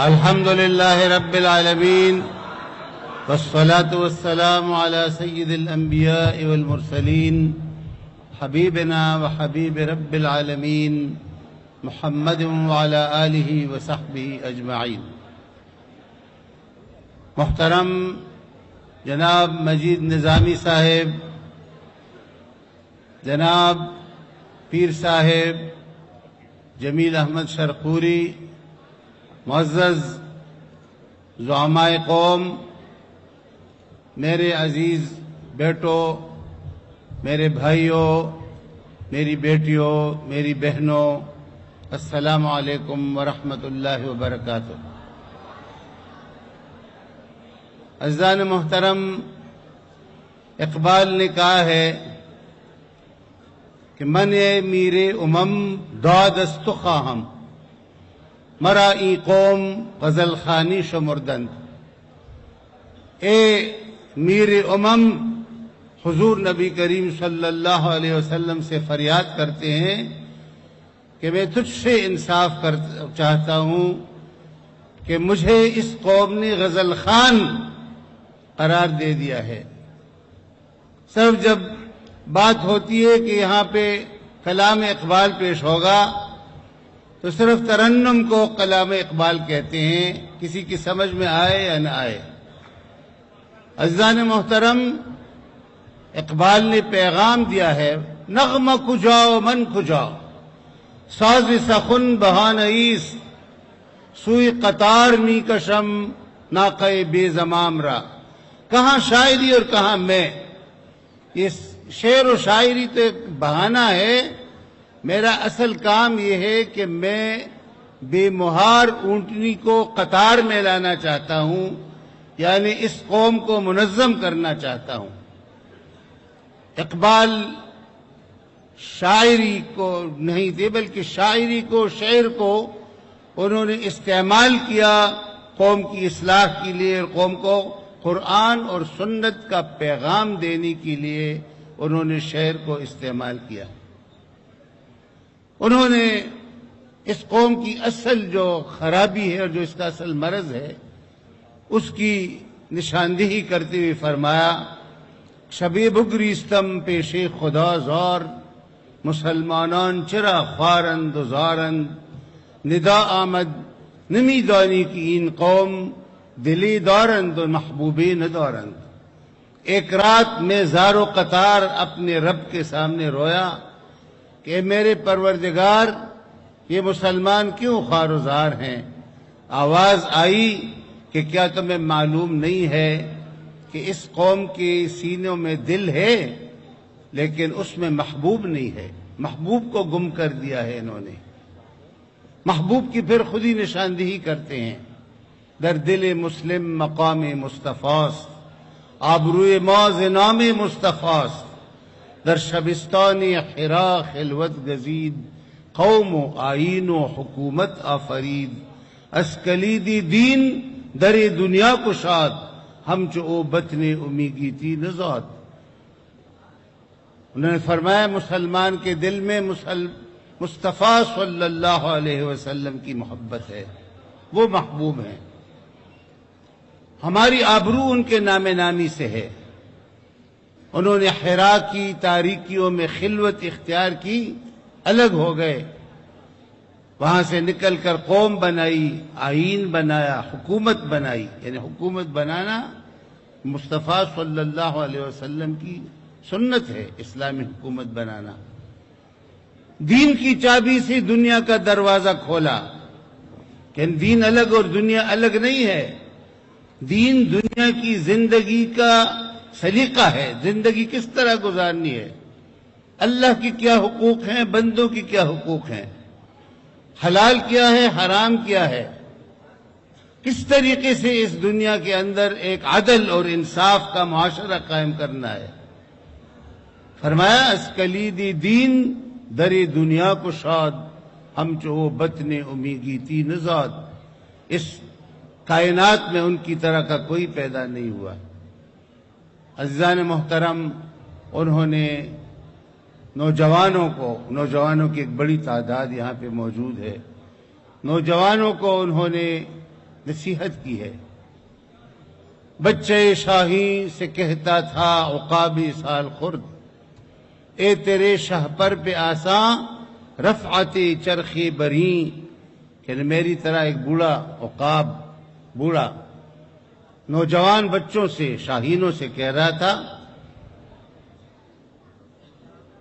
الحمد لله رب العالمين والصلاة والسلام على سيد الأنبياء والمرسلين حبيبنا وحبيب رب العالمين محمد وعلى آله وصحبه أجمعين. محترم جناب مجید نظامی صاحب، جناب پیر صاحب جمیل احمد شرقوری، معزز زعمائے قوم، میرے عزیز بیٹوں، میرے بھائیوں، میری بیٹیوں، میری بہنوں، السلام علیکم ورحمۃ اللہ وبرکاتہ. عزیزان محترم، اقبال نے کہا ہے کہ من میرے داد است تو خواہم، مرا ای قوم غزل خانی شمردند. اے میر حضور نبی کریم صلی اللہ علیہ وسلم سے فریاد کرتے ہیں کہ میں تجھ سے انصاف چاہتا ہوں کہ مجھے اس قوم نے غزل خان قرار دے دیا ہے. صرف جب بات ہوتی ہے کہ یہاں پہ کلام اقبال پیش ہوگا تو صرف ترنم کو کلام اقبال کہتے ہیں، کسی کی سمجھ میں آئے یا نہ آئے. عزیزان محترم، اقبال نے پیغام دیا ہے، نغمہ کجاؤ من کجاؤ، ساز سخن بہان ایس، سوئی قطار می کشم ناقہ بے زمام را. کہاں شاعری اور کہاں میں. یہ شعر و شاعری تو ایک بہانہ ہے، میرا اصل کام یہ ہے کہ میں بے مہار اونٹنی کو قطار میں لانا چاہتا ہوں، یعنی اس قوم کو منظم کرنا چاہتا ہوں. اقبال شاعری کو نہیں تھے بلکہ شاعری کو، شعر کو انہوں نے استعمال کیا قوم کی اصلاح کے لیے، اور قوم کو قرآن اور سنت کا پیغام دینے کے لیے انہوں نے شعر کو استعمال کیا. انہوں نے اس قوم کی اصل جو خرابی ہے اور جو اس کا اصل مرض ہے اس کی نشاندہی کرتے ہوئے فرمایا، شبِ بگریستم پیش خدا زار، مسلمانان چرا خوارند و زارند، ندا آمد نمی دانی کی این قوم، دلی دارند و محبوبی ندارند. ایک رات میں زار و قطار اپنے رب کے سامنے رویا کہ میرے پروردگار، یہ مسلمان کیوں خوار و زار ہیں. آواز آئی کہ کیا تمہیں معلوم نہیں ہے کہ اس قوم کے سینوں میں دل ہے لیکن اس میں محبوب نہیں ہے. محبوب کو گم کر دیا ہے انہوں نے. محبوب کی پھر خود ہی نشاندہی کرتے ہیں، در دل مسلم مقام مصطفیٰست، آبروئے ماز نام مصطفیٰست، در شبستان حرا خلوت گزید، قوم و آئین و حکومت آفرید، از کلیدی دین در دنیا کشاد، ہم چو او بطن امیگی تھی نزاد. انہوں نے فرمایا مسلمان کے دل میں مصطفیٰ صلی اللہ علیہ وسلم کی محبت ہے، وہ محبوب ہیں. ہماری آبرو ان کے نام نامی سے ہے. انہوں نے حرا کی تاریکیوں میں خلوت اختیار کی، الگ ہو گئے، وہاں سے نکل کر قوم بنائی، آئین بنایا، حکومت بنائی. یعنی حکومت بنانا مصطفیٰ صلی اللہ علیہ وسلم کی سنت ہے، اسلامی حکومت بنانا. دین کی چابی سے دنیا کا دروازہ کھولا کہ دین الگ اور دنیا الگ نہیں ہے. دین دنیا کی زندگی کا سلیقہ ہے، زندگی کس طرح گزارنی ہے، اللہ کی کیا حقوق ہیں، بندوں کی کیا حقوق ہیں، حلال کیا ہے، حرام کیا ہے، کس طریقے سے اس دنیا کے اندر ایک عدل اور انصاف کا معاشرہ قائم کرنا ہے. فرمایا اس کلیدی دین در دنیا کو شاد، ہم چو بطن امیگی تی نزاد. اس کائنات میں ان کی طرح کا کوئی پیدا نہیں ہوا. عزیزان محترم، انہوں نے نوجوانوں کی ایک بڑی تعداد یہاں پہ موجود ہے، نوجوانوں کو انہوں نے نصیحت کی ہے۔ بچے شاہی سے کہتا تھا عقابی سال خورد، اے تیرے شہ پر پہ آساں رفعتی چرخی بریں، کہ میری طرح ایک بوڑھا عقاب، بوڑھا نوجوان بچوں سے، شاہینوں سے کہہ رہا تھا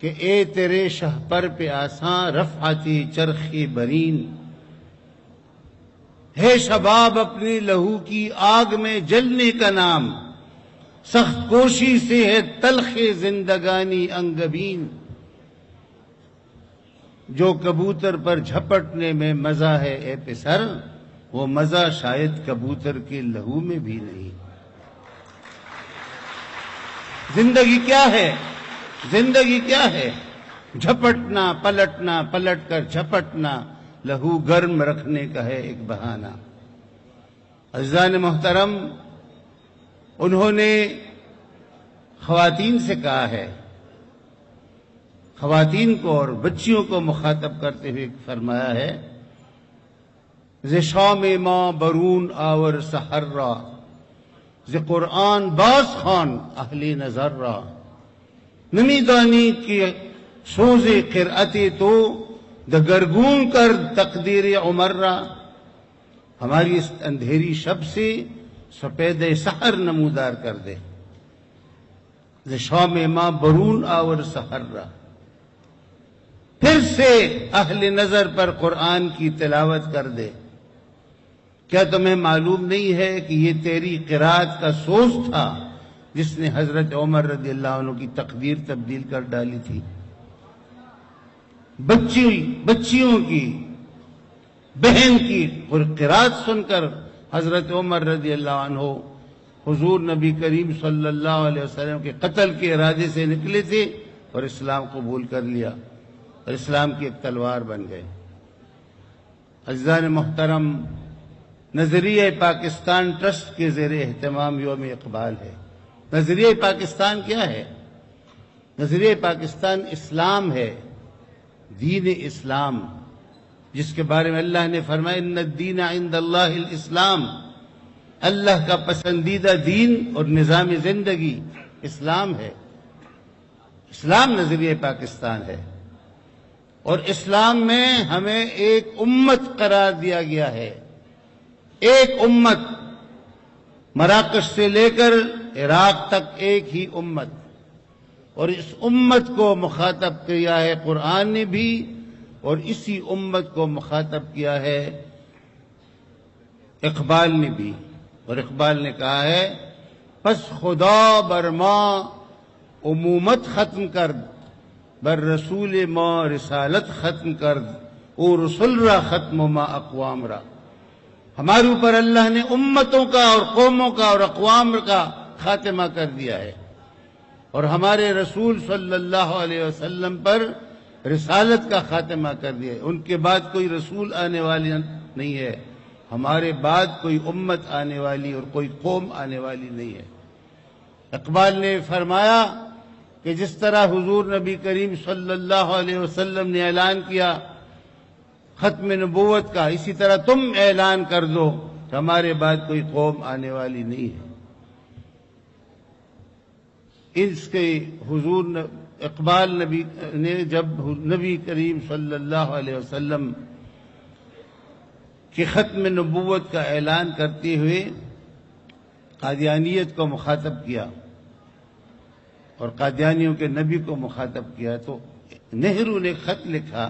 کہ اے تیرے شہ پر پہ آساں رفعتی چرخی برین، ہے شباب اپنی لہو کی آگ میں جلنے کا نام، سخت کوشی سے ہے تلخ زندگانی انگبین، جو کبوتر پر جھپٹنے میں مزہ ہے اے پسر، وہ مزہ شاید کبوتر کے لہو میں بھی نہیں۔ زندگی کیا ہے؟ زندگی کیا ہے؟ جھپٹنا، پلٹنا، پلٹ کر جھپٹنا، لہو گرم رکھنے کا ہے ایک بہانہ۔ عزیزان محترم، انہوں نے خواتین سے کہا ہے، خواتین کو اور بچیوں کو مخاطب کرتے ہوئے فرمایا ہے، ز شام ما برون آور سحر را، ز قرآن باز خان اہل نظر را، نمی دانی کی سوز قرأت تو دگرگون کر تقدیر عمر را، ہماری اس اندھیری شب سے سپید سحر نمودار کر دے۔ ز شام ما برون آور سحر را، پھر سے اہل نظر پر قرآن کی تلاوت کر دے۔ کیا تمہیں معلوم نہیں ہے کہ یہ تیری قرأت کا سوز تھا جس نے حضرت عمر رضی اللہ عنہ کی تقدیر تبدیل کر ڈالی تھی؟ بچیوں کی، بہن کی قرأت سن کر حضرت عمر رضی اللہ عنہ حضور نبی کریم صلی اللہ علیہ وسلم کے قتل کے ارادے سے نکلے تھے اور اسلام قبول کر لیا اور اسلام کی ایک تلوار بن گئے۔ عزیزان محترم، نظریہ پاکستان ٹرسٹ کے زیر اہتمام یوم اقبال ہے۔ نظریہ پاکستان کیا ہے؟ نظریہ پاکستان اسلام ہے، دین اسلام، جس کے بارے میں اللہ نے فرمایا ان الدین عند اللہ الاسلام، اللہ کا پسندیدہ دین اور نظام زندگی اسلام ہے۔ اسلام نظریہ پاکستان ہے، اور اسلام میں ہمیں ایک امت قرار دیا گیا ہے، ایک امت، مراکش سے لے کر عراق تک ایک ہی امت، اور اس امت کو مخاطب کیا ہے قرآن نے بھی، اور اسی امت کو مخاطب کیا ہے اقبال نے بھی۔ اور اقبال نے کہا ہے، پس خدا بر ما امومت ختم کرد، بر رسول ما رسالت ختم کرد، او رسول را ختم ما اقوام را۔ ہمارے اوپر اللہ نے امتوں کا اور قوموں کا اور اقوام کا خاتمہ کر دیا ہے، اور ہمارے رسول صلی اللہ علیہ وسلم پر رسالت کا خاتمہ کر دیا ہے۔ ان کے بعد کوئی رسول آنے والی نہیں ہے، ہمارے بعد کوئی امت آنے والی اور کوئی قوم آنے والی نہیں ہے۔ اقبال نے فرمایا کہ جس طرح حضور نبی کریم صلی اللہ علیہ وسلم نے اعلان کیا ختم نبوت کا، اسی طرح تم اعلان کر دو کہ ہمارے بعد کوئی قوم آنے والی نہیں ہے۔ اس کے حضور اقبال نبی نے جب نبی کریم صلی اللہ علیہ وسلم کی ختم نبوت کا اعلان کرتے ہوئے قادیانیت کو مخاطب کیا اور قادیانیوں کے نبی کو مخاطب کیا، تو نہرو نے خط لکھا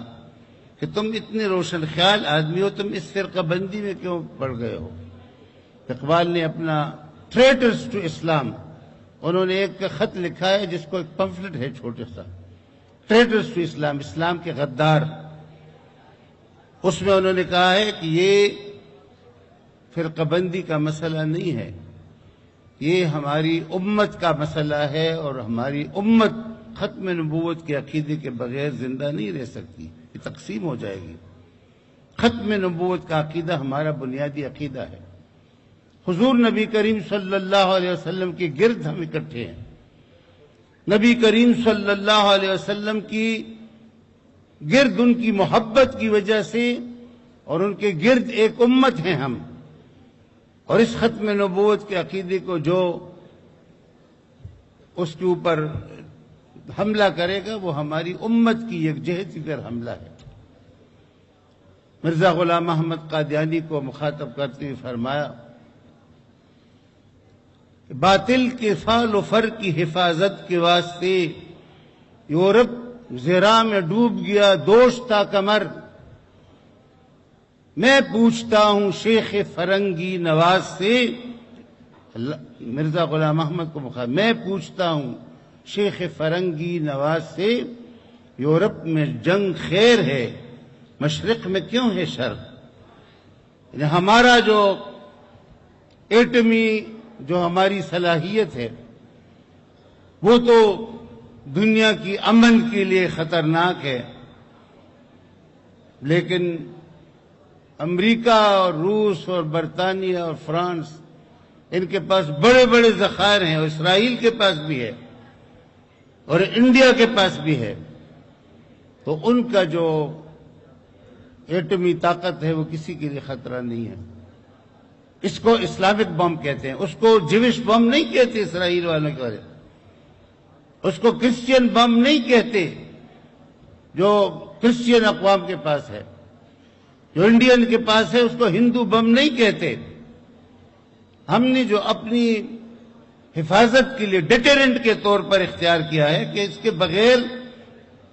کہ تم اتنے روشن خیال آدمی ہو، تم اس فرقہ بندی میں کیوں پڑ گئے ہو؟ اقبال نے اپنا ٹریٹرز ٹو اسلام، انہوں نے ایک خط لکھا ہے جس کو ایک پمفلٹ ہے چھوٹا سا، ٹریٹرز ٹو اسلام، اسلام کے غدار۔ اس میں انہوں نے کہا ہے کہ یہ فرقہ بندی کا مسئلہ نہیں ہے، یہ ہماری امت کا مسئلہ ہے، اور ہماری امت ختم نبوت کے عقیدے کے بغیر زندہ نہیں رہ سکتی، یہ تقسیم ہو جائے گی۔ ختم نبوت کا عقیدہ ہمارا بنیادی عقیدہ ہے۔ حضور نبی کریم صلی اللہ علیہ وسلم کے گرد ہم اکٹھے ہیں، نبی کریم صلی اللہ علیہ وسلم کی گرد ان کی محبت کی وجہ سے، اور ان کے گرد ایک امت ہیں ہم، اور اس ختم نبوت کے عقیدے کو جو اس کے اوپر حملہ کرے گا وہ ہماری امت کی یکجہتی پر حملہ ہے۔ مرزا غلام احمد قادیانی کو مخاطب کرتے ہوئے فرمایا، باطل کے فعل و فر کی حفاظت کے واسطے یورپ زرا میں ڈوب گیا دوش تا کمر، میں پوچھتا ہوں شیخ فرنگی نواز سے، مرزا غلام احمد کو مخاطب، میں پوچھتا ہوں شیخ فرنگی نواز سے، یورپ میں جنگ خیر ہے مشرق میں کیوں ہے شر؟ یعنی ہمارا جو ایٹمی جو ہماری صلاحیت ہے وہ تو دنیا کی امن کے لیے خطرناک ہے، لیکن امریکہ اور روس اور برطانیہ اور فرانس ان کے پاس بڑے بڑے ذخائر ہیں، اور اسرائیل کے پاس بھی ہے اور انڈیا کے پاس بھی ہے، تو ان کا جو ایٹمی طاقت ہے وہ کسی کے لیے خطرہ نہیں ہے۔ اس کو اسلامک بم کہتے ہیں، اس کو جوش بم نہیں کہتے اسرائیل والوں کے بارے، اس کو کرسچین بم نہیں کہتے جو کرسچین اقوام کے پاس ہے، جو انڈین کے پاس ہے اس کو ہندو بم نہیں کہتے۔ ہم نے جو اپنی حفاظت کے لیے ڈیٹرنٹ کے طور پر اختیار کیا ہے کہ اس کے بغیر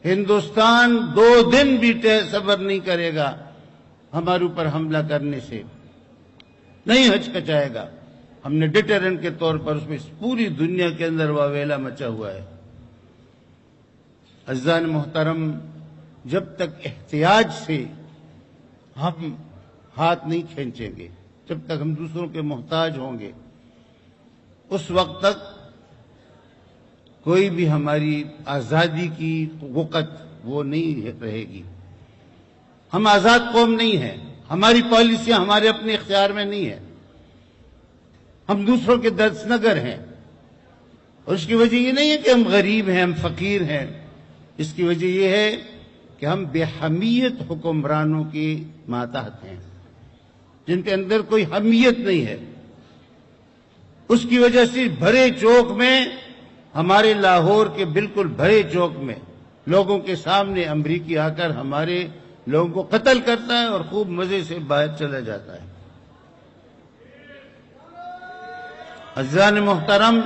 ہندوستان 2 دن بھی صبر نہیں کرے گا ہمارے اوپر حملہ کرنے سے، نہیں ہچکچائے گا۔ ہم نے ڈیٹرنٹ کے طور پر اس میں پوری دنیا کے اندر واویلا مچا ہوا ہے۔ عزیزان محترم، جب تک احتیاج سے ہم ہاتھ نہیں کھینچیں گے، جب تک ہم دوسروں کے محتاج ہوں گے، اس وقت تک کوئی بھی ہماری آزادی کی وقت وہ نہیں رہے گی۔ ہم آزاد قوم نہیں ہیں، ہماری پالیسیاں ہمارے اپنے اختیار میں نہیں ہیں، ہم دوسروں کے دستنگر ہیں، اور اس کی وجہ یہ نہیں ہے کہ ہم غریب ہیں، ہم فقیر ہیں، اس کی وجہ یہ ہے کہ ہم بے حمیت حکمرانوں کے ماتحت ہیں جن کے اندر کوئی حمیت نہیں ہے۔ اس کی وجہ سے بھرے چوک میں، ہمارے لاہور کے بالکل بھرے چوک میں لوگوں کے سامنے امریکی آ کر ہمارے لوگوں کو قتل کرتا ہے اور خوب مزے سے باہر چلا جاتا ہے۔ عزیزان محترم،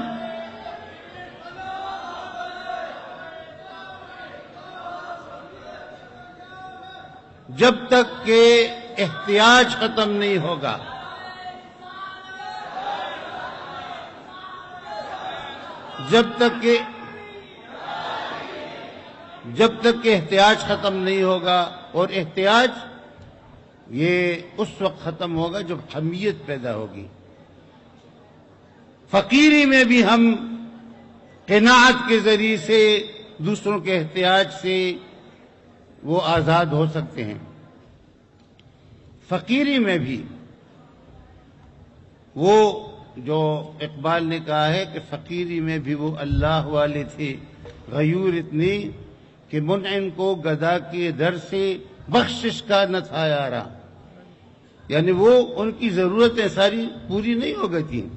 جب تک کہ احتیاج ختم نہیں ہوگا، جب تک کہ احتیاج ختم نہیں ہوگا، اور احتیاج یہ اس وقت ختم ہوگا جب حمیت پیدا ہوگی۔ فقیری میں بھی ہم قناعت کے ذریعے سے دوسروں کے احتیاج سے وہ آزاد ہو سکتے ہیں۔ فقیری میں بھی وہ جو اقبال نے کہا ہے کہ فقیری میں بھی وہ اللہ والے تھے، غیور اتنی کہ منعم کو گدا کے در سے بخشش کا نہ تھا یارا، یعنی وہ ان کی ضرورتیں ساری پوری نہیں ہو گئی تھیں،